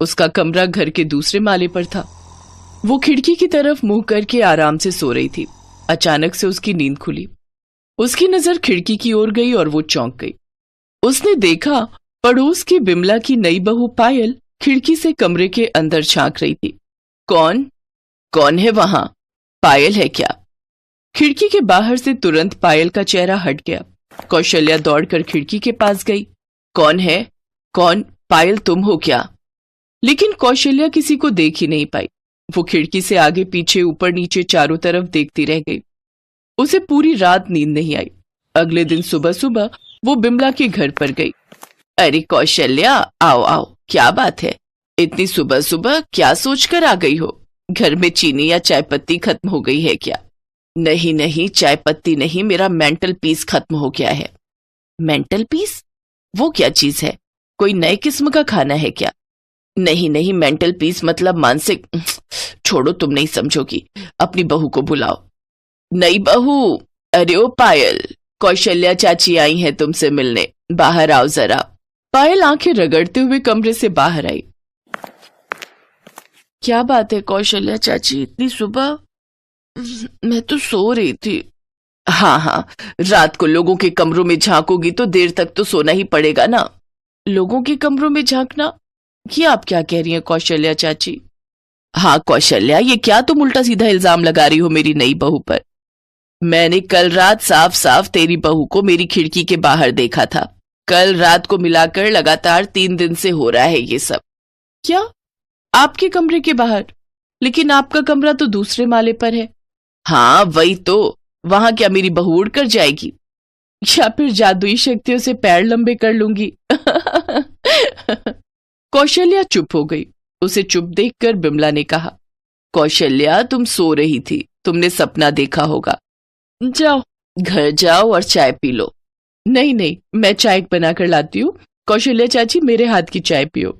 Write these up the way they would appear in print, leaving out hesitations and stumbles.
उसका कमरा घर के दूसरे माले पर था। वो खिड़की की तरफ मुंह करके आराम से सो रही थी। अचानक से उसकी नींद खुली। उसकी नजर खिड़की की ओर गई और वो चौंक गई। उसने देखा पड़ोस की बिमला की नई बहू पायल खिड़की से कमरे के अंदर झांक रही थी। कौन है वहां? पायल है क्या? खिड़की के बाहर से तुरंत पायल का चेहरा हट गया। कौशल्या दौड़कर खिड़की के पास गई। कौन है? कौन? पायल तुम हो क्या? लेकिन कौशल्या किसी को देख ही नहीं पाई। वो खिड़की से आगे पीछे ऊपर नीचे चारों तरफ देखती रह गई। उसे पूरी रात नींद नहीं आई। अगले दिन सुबह सुबह वो बिमला के घर पर गई। अरे कौशल्या, आओ आओ, क्या बात है? इतनी सुबह सुबह क्या सोचकर आ गई हो? घर में चीनी या चाय पत्ती खत्म हो गई है क्या? नहीं नहीं, चाय पत्ती नहीं, मेरा मेंटल पीस खत्म हो गया है। Mental peace? वो क्या चीज है? कोई नए किस्म का खाना है क्या? नहीं नहीं, मेंटल पीस मतलब मानसिक। छोड़ो, तुम नहीं समझोगी। अपनी बहू को बुलाओ। नई बहू? अरे ओ पायल, कौशल्या चाची आई हैं तुमसे मिलने, बाहर आओ जरा। पायल आंखें रगड़ते हुए कमरे से बाहर आई। क्या बात है कौशल्या चाची, इतनी सुबह? मैं तो सो रही थी। हाँ, रात को लोगों के कमरों में झांकोगी तो देर तक तो सोना ही पड़ेगा ना। लोगों के कमरों में झांकना? ये आप क्या कह रही हैं कौशल्या चाची? हाँ कौशल्या, ये क्या तुम उल्टा सीधा इल्जाम लगा रही हो मेरी नई बहू पर? मैंने कल रात साफ साफ तेरी बहू को मेरी खिड़की के बाहर देखा था। कल रात को मिलाकर लगातार 3 दिन से हो रहा है ये सब। क्या? आपके कमरे के बाहर? लेकिन आपका कमरा तो दूसरे माले पर है। हाँ वही तो, वहां क्या मेरी बहू उड़ कर जाएगी? या फिर जादुई शक्तियों से पैर लंबे कर लूंगी। कौशल्या चुप हो गई। उसे चुप देखकर बिमला ने कहा, कौशल्या तुम सो रही थी, तुमने सपना देखा होगा। जाओ घर जाओ और चाय पी लो। नहीं नहीं, मैं चाय बनाकर लाती हूँ। कौशल्या चाची, मेरे हाथ की चाय पियो।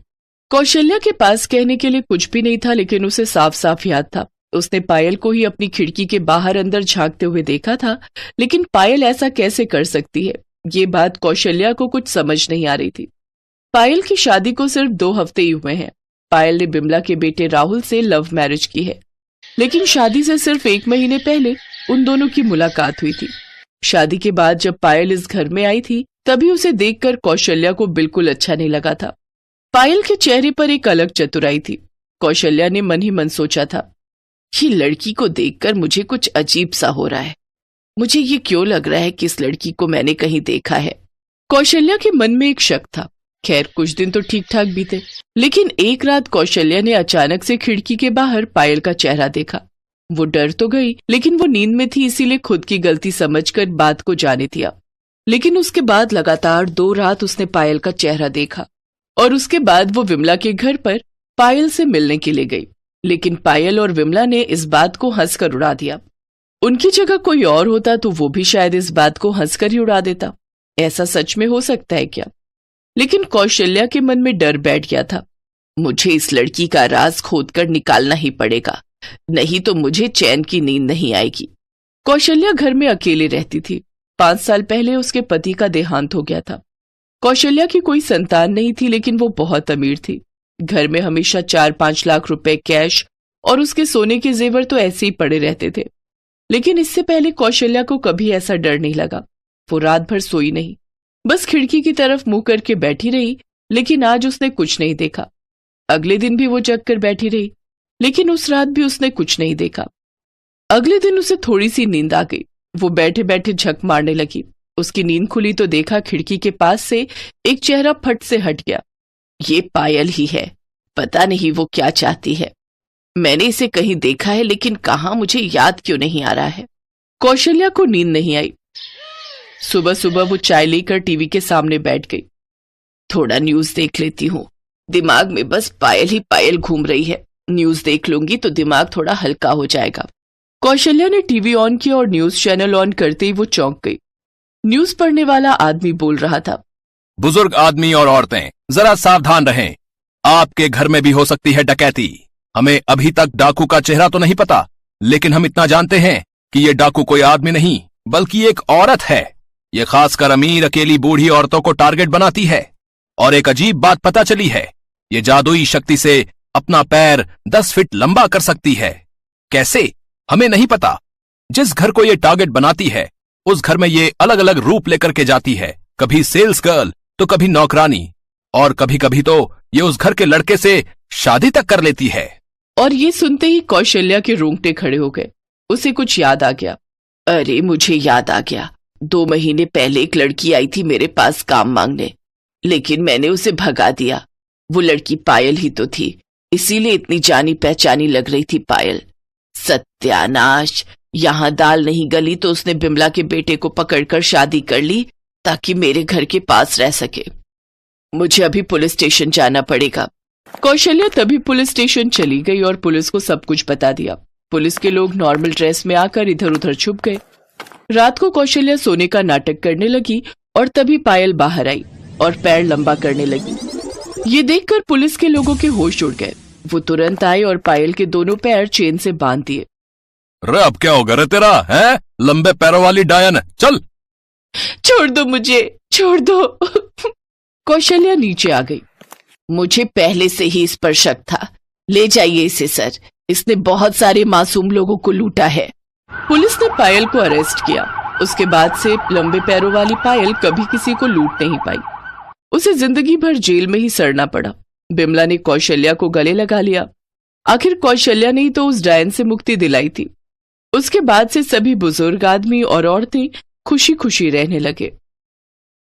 कौशल्या के पास कहने के लिए कुछ भी नहीं था, लेकिन उसे साफ साफ याद था। उसने पायल को ही अपनी खिड़की के बाहर अंदर झांकते हुए देखा था। लेकिन पायल ऐसा कैसे कर सकती है? ये बात कौशल्या को कुछ समझ नहीं आ रही थी। पायल की शादी को सिर्फ 2 हफ्ते ही हुए हैं। पायल ने बिमला के बेटे राहुल से लव मैरिज की है, लेकिन शादी से सिर्फ 1 महीने पहले उन दोनों की मुलाकात हुई थी। शादी के बाद जब पायल इस घर में आई थी, तभी उसे देखकर कौशल्या को बिल्कुल अच्छा नहीं लगा था। पायल के चेहरे पर एक अलग चतुराई थी। कौशल्या ने मन ही मन सोचा था, ये लड़की को देखकर मुझे कुछ अजीब सा हो रहा है। मुझे ये क्यों लग रहा है कि इस लड़की को मैंने कहीं देखा है। कौशल्या के मन में एक शक था। खैर कुछ दिन तो ठीक ठाक बीते, लेकिन एक रात कौशल्या ने अचानक से खिड़की के बाहर पायल का चेहरा देखा। वो डर तो गई, लेकिन वो नींद में थी, इसीलिए खुद की गलती समझकर बात को जाने दिया। लेकिन उसके बाद लगातार 2 रात उसने पायल का चेहरा देखा, और उसके बाद वो विमला के घर पर पायल से मिलने के लिए गई। लेकिन पायल और विमला ने इस बात को हंसकर उड़ा दिया। उनकी जगह कोई और होता तो वो भी शायद इस बात को हंसकर ही उड़ा देता। ऐसा सच में हो सकता है क्या? लेकिन कौशल्या के मन में डर बैठ गया था। मुझे इस लड़की का राज खोदकर निकालना ही पड़ेगा, नहीं तो मुझे चैन की नींद नहीं आएगी। कौशल्या घर में अकेले रहती थी। 5 साल पहले उसके पति का देहांत हो गया था। कौशल्या की कोई संतान नहीं थी, लेकिन वो बहुत अमीर थी। घर में हमेशा 4-5 लाख रुपए कैश और उसके सोने के जेवर तो ऐसे ही पड़े रहते थे। लेकिन इससे पहले कौशल्या को कभी ऐसा डर नहीं लगा। वो रात भर सोई नहीं, बस खिड़की की तरफ मुंह करके बैठी रही। लेकिन आज उसने कुछ नहीं देखा। अगले दिन भी वो जग कर बैठी रही, लेकिन उस रात भी उसने कुछ नहीं देखा। अगले दिन उसे थोड़ी सी नींद आ गई। वो बैठे बैठे झक मारने लगी। उसकी नींद खुली तो देखा खिड़की के पास से एक चेहरा फट से हट गया। ये पायल ही है। पता नहीं वो क्या चाहती है। मैंने इसे कहीं देखा है, लेकिन कहाँ, मुझे याद क्यों नहीं आ रहा है। कौशल्या को नींद नहीं आई। सुबह सुबह वो चाय लेकर टीवी के सामने बैठ गई। थोड़ा न्यूज देख लेती हूँ। दिमाग में बस पायल ही पायल घूम रही है। न्यूज देख लूंगी तो दिमाग थोड़ा हल्का हो जाएगा। कौशल्या ने टीवी ऑन किया और न्यूज चैनल ऑन करते ही वो चौंक गई। न्यूज पढ़ने वाला आदमी बोल रहा था, बुजुर्ग आदमी और औरतें जरा सावधान रहें, आपके घर में भी हो सकती है डकैती। हमें अभी तक डाकू का चेहरा तो नहीं पता, लेकिन हम इतना जानते हैं कि ये डाकू कोई आदमी नहीं बल्कि एक औरत है। ये खासकर अमीर अकेली बूढ़ी औरतों को टारगेट बनाती है। और एक अजीब बात पता चली है, ये जादुई शक्ति से अपना पैर 10 फीट लंबा कर सकती है। कैसे, हमें नहीं पता। जिस घर को ये टारगेट बनाती है उस घर में ये अलग अलग रूप लेकर के जाती है, कभी सेल्स गर्ल तो कभी नौकरानी, और कभी कभी तो ये उस घर के लड़के से शादी तक कर लेती है। और ये सुनते ही कौशल्या के रोंगटे खड़े हो गए। उसे कुछ याद आ गया। अरे मुझे याद आ गया, 2 महीने पहले एक लड़की आई थी मेरे पास काम मांगने, लेकिन मैंने उसे भगा दिया। वो लड़की पायल ही तो थी, इसीलिए इतनी जानी पहचानी लग रही थी पायल। सत्यानाश, यहाँ दाल नहीं गली तो उसने बिमला के बेटे को पकड़कर शादी कर ली ताकि मेरे घर के पास रह सके। मुझे अभी पुलिस स्टेशन जाना पड़ेगा। कौशल्या तभी पुलिस स्टेशन चली गई और पुलिस को सब कुछ बता दिया। पुलिस के लोग नॉर्मल ड्रेस में आकर इधर उधर छुप गए। रात को कौशल्या सोने का नाटक करने लगी और तभी पायल बाहर आई और पैर लंबा करने लगी। ये देखकर पुलिस के लोगों के होश उड़ गए। वो तुरंत आए और पायल के दोनों पैर चेन से बांध दिए। रे अब क्या होगा रे तेरा, है लंबे पैरों वाली डायन, चल। छोड़ दो मुझे, छोड़ दो। कौशल्या नीचे आ गई। मुझे पहले से ही इस पर शक था। ले जाइए इसे सर, इसने बहुत सारे मासूम लोगों को लूटा है। पुलिस ने पायल को अरेस्ट किया। उसके बाद से लंबे पैरों वाली पायल कभी किसी को लूट नहीं पाई। उसे जिंदगी भर जेल में ही सड़ना पड़ा। बिमला ने कौशल्या को गले लगा लिया। आखिर कौशल्या ने ही तो उस डायन से मुक्ति दिलाई थी। उसके बाद से सभी बुजुर्ग आदमी और औरतें खुशी खुशी रहने लगे।